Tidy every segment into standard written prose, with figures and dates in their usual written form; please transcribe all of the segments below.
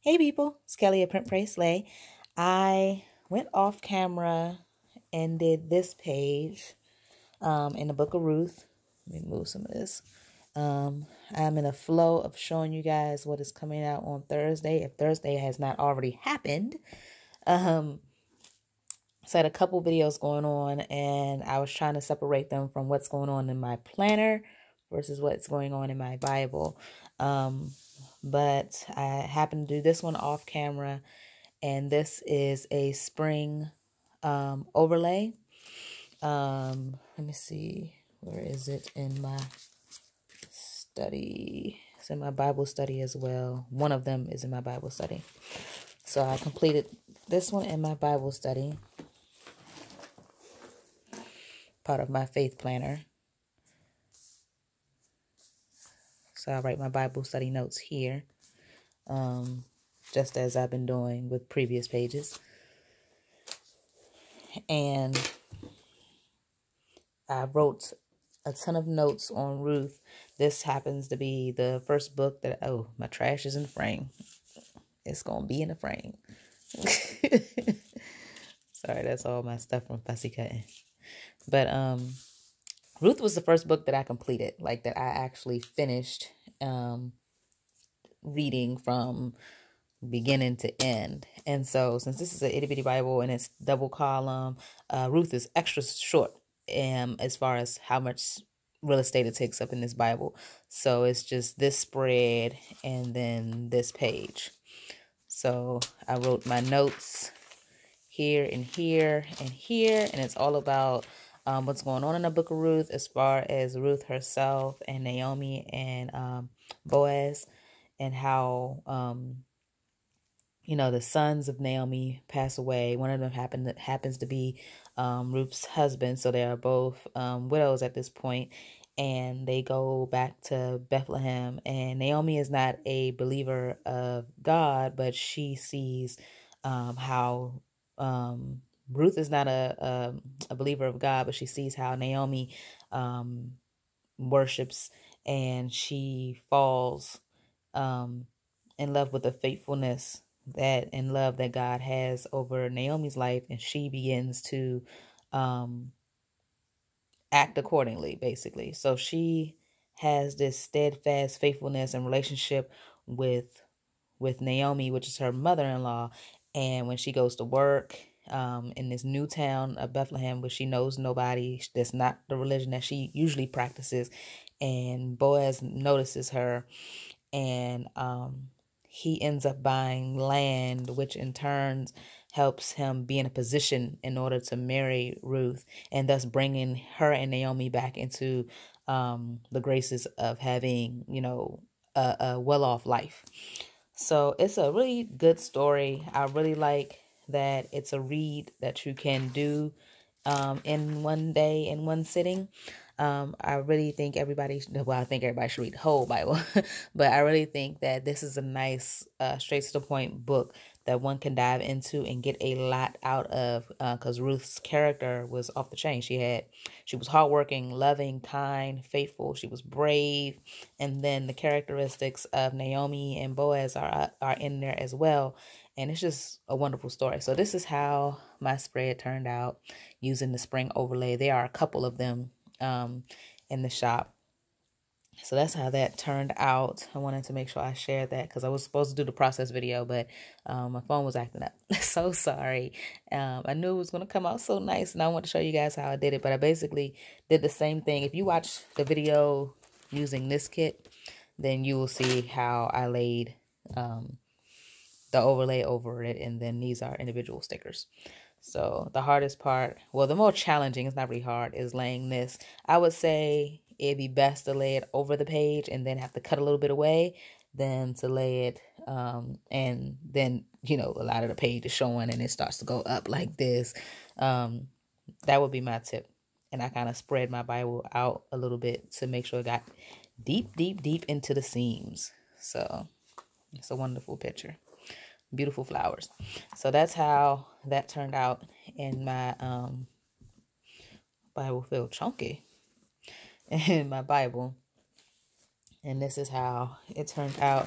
Hey people, it's Kelly at printprayslay. I went off camera and did this page in the book of Ruth. Let me move some of this. I'm in a flow of showing you guys what is coming out on Thursday, if Thursday has not already happened. So I had a couple videos going on, and I was trying to separate them from what's going on in my planner versus what's going on in my Bible. But I happened to do this one off camera, and this is a spring overlay. Let me see, where is it in my study? It's in my Bible study as well. One of them is in my Bible study. So I completed this one in my Bible study, part of my faith planner. So I write my Bible study notes here, just as I've been doing with previous pages. And I wrote a ton of notes on Ruth. This happens to be the first book that, oh, my trash is in the frame. It's going to be in the frame. Sorry, that's all my stuff from fussy cutting. But Ruth was the first book that I completed, like that I actually finished reading from beginning to end. And so since this is an itty bitty Bible and it's double column, Ruth is extra short as far as how much real estate it takes up in this Bible. So it's just this spread and then this page. So I wrote my notes here and here and here, and it's all about what's going on in the book of Ruth as far as Ruth herself and Naomi and Boaz, and how the sons of Naomi pass away. One of them happens to be Ruth's husband, so they are both widows at this point, and they go back to Bethlehem. And Naomi is not a believer of God, but she sees how Ruth is not a believer of God, but she sees how Naomi worships, and she falls in love with the faithfulness and love that God has over Naomi's life, and she begins to act accordingly, basically. So she has this steadfast faithfulness and relationship with Naomi, which is her mother-in-law. And when she goes to work in this new town of Bethlehem, where she knows nobody, that's not the religion that she usually practices, and Boaz notices her, and he ends up buying land, which in turn helps him be in a position in order to marry Ruth, and thus bringing her and Naomi back into the graces of having, a well-off life. So it's a really good story. I really like that it's a read that you can do in one day, in one sitting. I really think everybody should read the whole Bible, but I really think that this is a nice, straight to the point book that one can dive into and get a lot out of, because Ruth's character was off the chain. She was hardworking, loving, kind, faithful. She was brave. And then the characteristics of Naomi and Boaz are in there as well. And it's just a wonderful story. So this is how my spread turned out using the spring overlay. There are a couple of them in the shop. So that's how that turned out. I wanted to make sure I shared that because I was supposed to do the process video, but my phone was acting up. So sorry. I knew it was going to come out so nice, and I want to show you guys how I did it. But I basically did the same thing. If you watch the video using this kit, then you will see how I laid the overlay over it, and then these are individual stickers. So the hardest part, well, the more challenging, it's not really hard, is laying this. I would say it'd be best to lay it over the page and then have to cut a little bit away than to lay it and then, a lot of the page is showing and it starts to go up like this. That would be my tip. And I kind of spread my Bible out a little bit to make sure it got deep, deep, deep into the seams. So it's a wonderful picture. Beautiful flowers. So that's how that turned out in my Bible. Feel chunky in my Bible. And this is how it turned out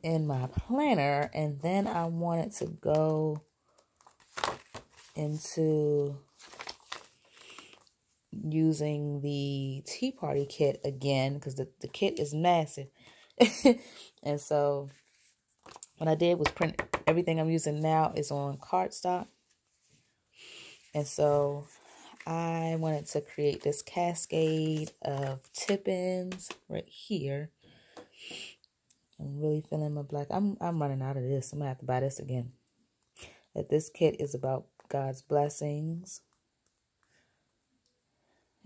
in my planner, and then I wanted to go into using the Tea Party kit again, because the kit is massive. And so what I did was print everything I'm using now is on cardstock. And so I wanted to create this cascade of tip-ins right here. I'm really feeling my black. I'm running out of this. I'm gonna have to buy this again. That this kit is about God's blessings.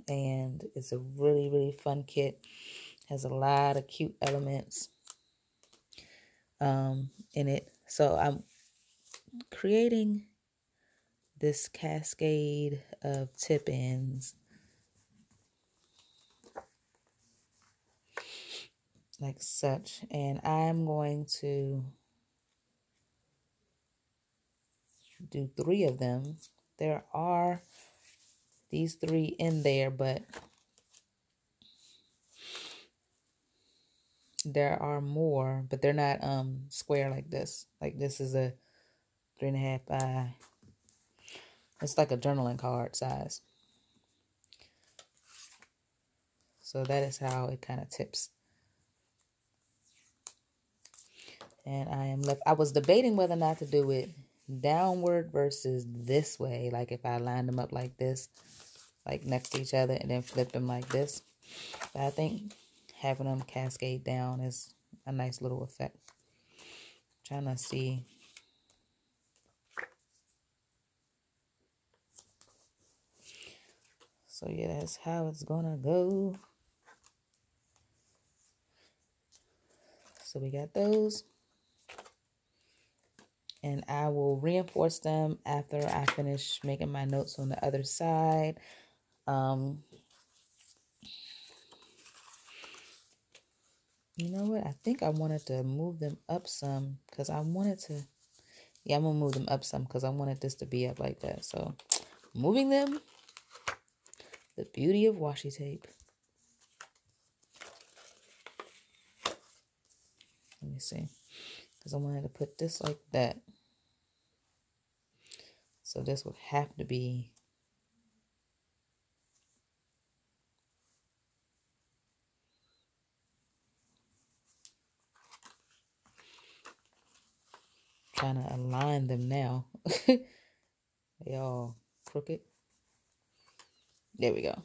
And it's a really, really fun kit. Has a lot of cute elements in it. So I'm creating this cascade of tip-ins like such, and I'm going to do 3 of them. There are these 3 in there, but there are more, but they're not square like this. Like this is a 3.5 by, it's like a journaling card size. So that is how it kind of tips. And I was debating whether or not to do it downward versus this way. Like if I lined them up like this, like next to each other, and then flip them like this. But I think having them cascade down is a nice little effect. I'm trying to see. So yeah, that's how it's gonna go. So we got those. And I will reinforce them after I finish making my notes on the other side. You know what? I think I wanted to move them up some because I wanted to. Yeah, I'm going to move them up some because I wanted this to be up like that. So, moving them. The beauty of washi tape. Let me see. Because I wanted to put this like that. So, this would have to be trying to align them now. They all crooked. There we go.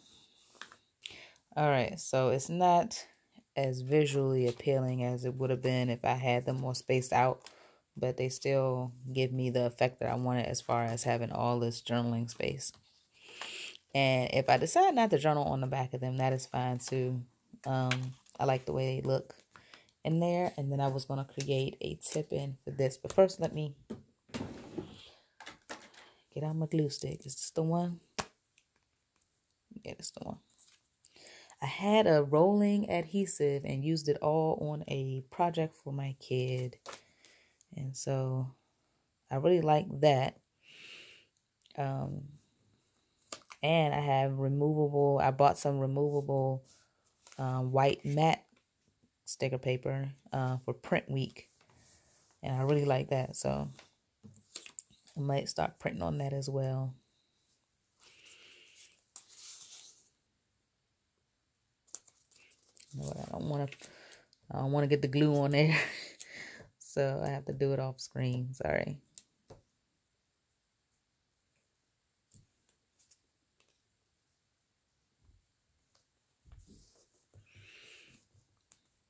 All right, so it's not as visually appealing as it would have been if I had them more spaced out, but they still give me the effect that I wanted as far as having all this journaling space. And if I decide not to journal on the back of them, that is fine too. I like the way they look in there. And then I was going to create a tip-in for this. But first, let me get out my glue stick. Is this the one? Yeah, this is the one. I had a rolling adhesive and used it all on a project for my kid. And so I really like that. And I have removable, I bought some removable white matte sticker paper for print week. And I really like that. So I might start printing on that as well. I don't want to get the glue on there. So I have to do it off screen. Sorry.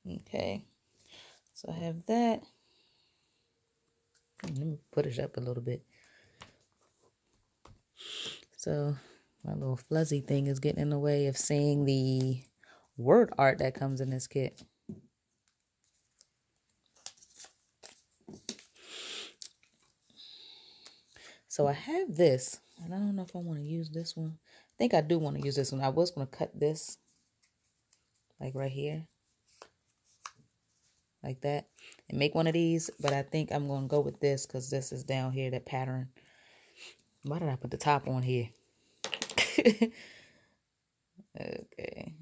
Okay. So I have that. Let me put it up a little bit. So my little fuzzy thing is getting in the way of seeing the word art that comes in this kit. So I have this, and I don't know if I want to use this one. I think I do want to use this one. I was going to cut this, like right here, like that, and make one of these. But I think I'm going to go with this because this is down here, that pattern. Why did I put the top on here? Okay.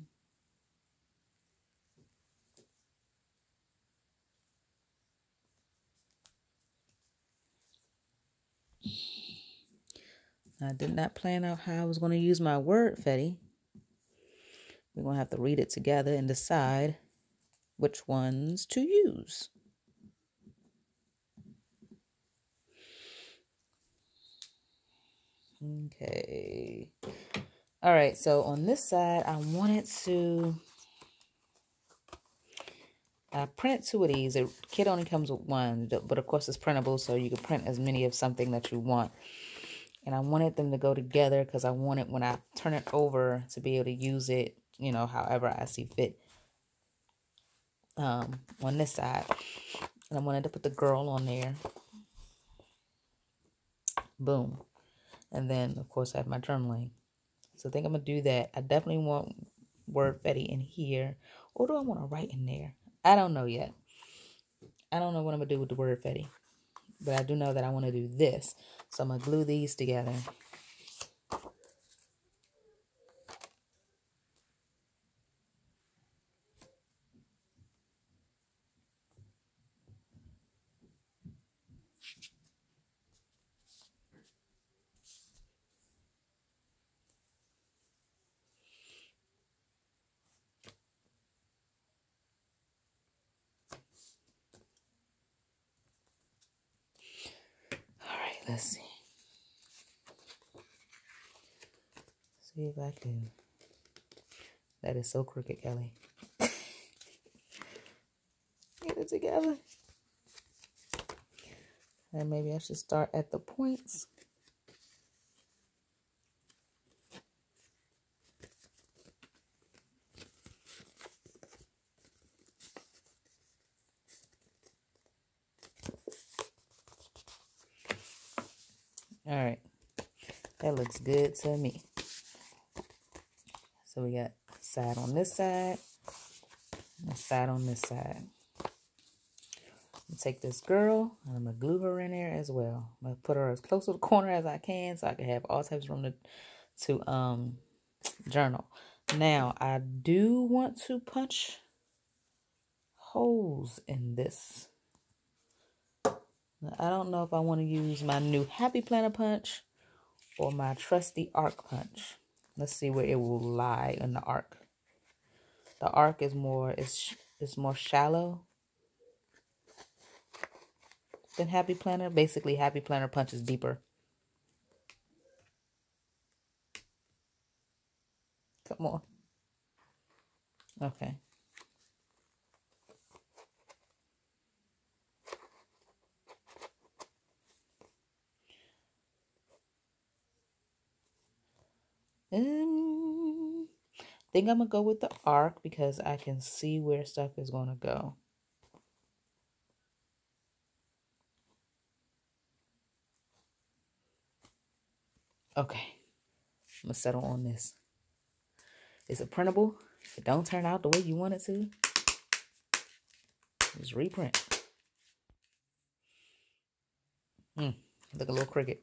I did not plan out how I was going to use my word fetty. We're going to have to read it together and decide which ones to use. Okay. All right, so on this side, I wanted to... I printed 2 of these. The kit only comes with 1, but of course it's printable, so you can print as many of something that you want. And I wanted them to go together because I wanted, when I turn it over, to be able to use it, you know, however I see fit on this side. And I wanted to put the girl on there. Boom. And then, of course, I have my journaling. So I think I'm going to do that. I definitely want word fetty in here. Or do I want to write in there? I don't know yet. I don't know what I'm going to do with the word fetty. But I do know that I want to do this. So I'm going to glue these together. All right, let's see. See if I can. That is so crooked, Kelly. Get it together. And maybe I should start at the points. All right. That looks good to me. So we got a side on this side and a side on this side. I'm take this girl and I'm going to glue her in there as well. I'm going to put her as close to the corner as I can so I can have all types of room to journal. Now, I do want to punch holes in this. Now, I don't know if I want to use my new Happy Planner punch or my trusty arc punch. Let's see where it will lie in the arc. The arc is more shallow than Happy Planner. Basically, Happy Planner punch is deeper. Come on. Okay. Think I'm gonna go with the arc because I can see where stuff is gonna go. Okay, I'm gonna settle on this. Is it printable? If it don't turn out the way you want it to, just reprint. Look a little crooked.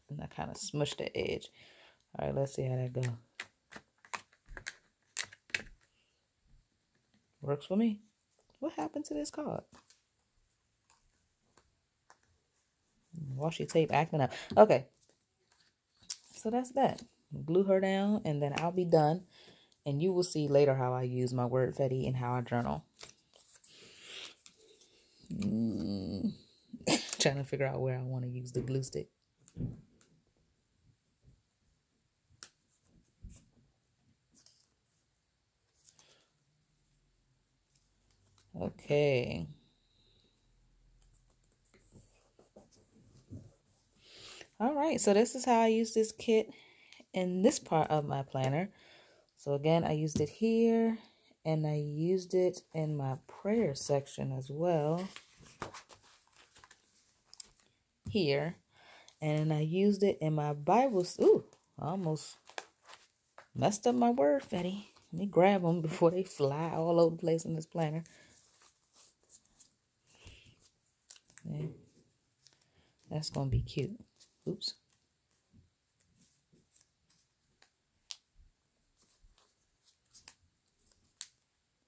And I kind of smushed the edge. All right, let's see how that goes. Works for me. What happened to this card? Washi tape acting up. Okay. So that's that. Glue her down and then I'll be done. And you will see later how I use my word fetty and how I journal. Trying to figure out where I want to use the glue stick. Okay. All right, so this is how I use this kit in this part of my planner. So again, I used it here and I used it in my prayer section as well. Here. And I used it in my Bible. Ooh, I almost messed up my word fetty. Let me grab them before they fly all over the place in this planner. Okay. That's going to be cute. Oops.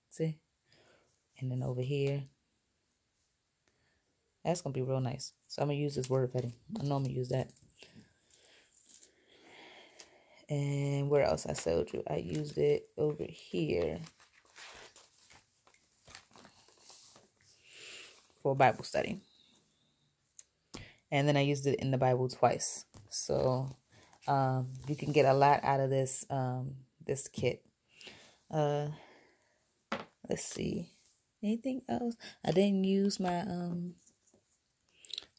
See? And then over here. That's going to be real nice. So I'm going to use this word heading. I know I'm going to use that. And where else I showed you? I used it over here for Bible study. And then I used it in the Bible twice. So you can get a lot out of this this kit. Let's see. Anything else? I didn't use my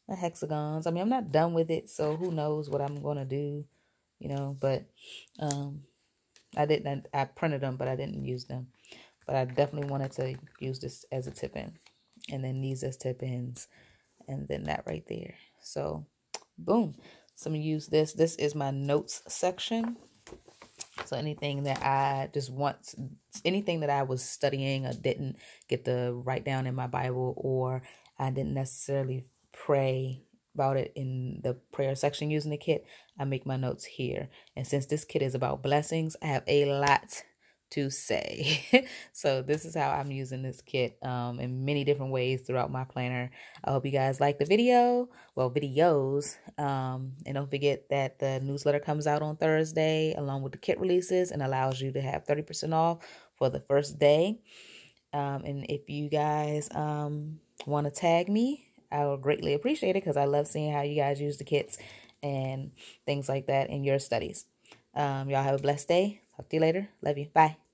my hexagons. I mean, I'm not done with it, so who knows what I'm gonna do, you know. But I printed them, but I didn't use them. But I definitely wanted to use this as a tip-in, and then these as tip-ins, and then that right there. So, boom. So I'm gonna use this. This is my notes section. So anything that I just want, anything that I was studying or didn't get to write down in my Bible, or I didn't necessarily pray about it in the prayer section using the kit, I make my notes here. And since this kit is about blessings, I have a lot to say. So this is how I'm using this kit in many different ways throughout my planner. I hope you guys like the video, well, videos, and don't forget that the newsletter comes out on Thursday along with the kit releases and allows you to have 30% off for the first day. And if you guys want to tag me, I will greatly appreciate it, because I love seeing how you guys use the kits and things like that in your studies. Y'all have a blessed day. Talk to you later. Love you. Bye.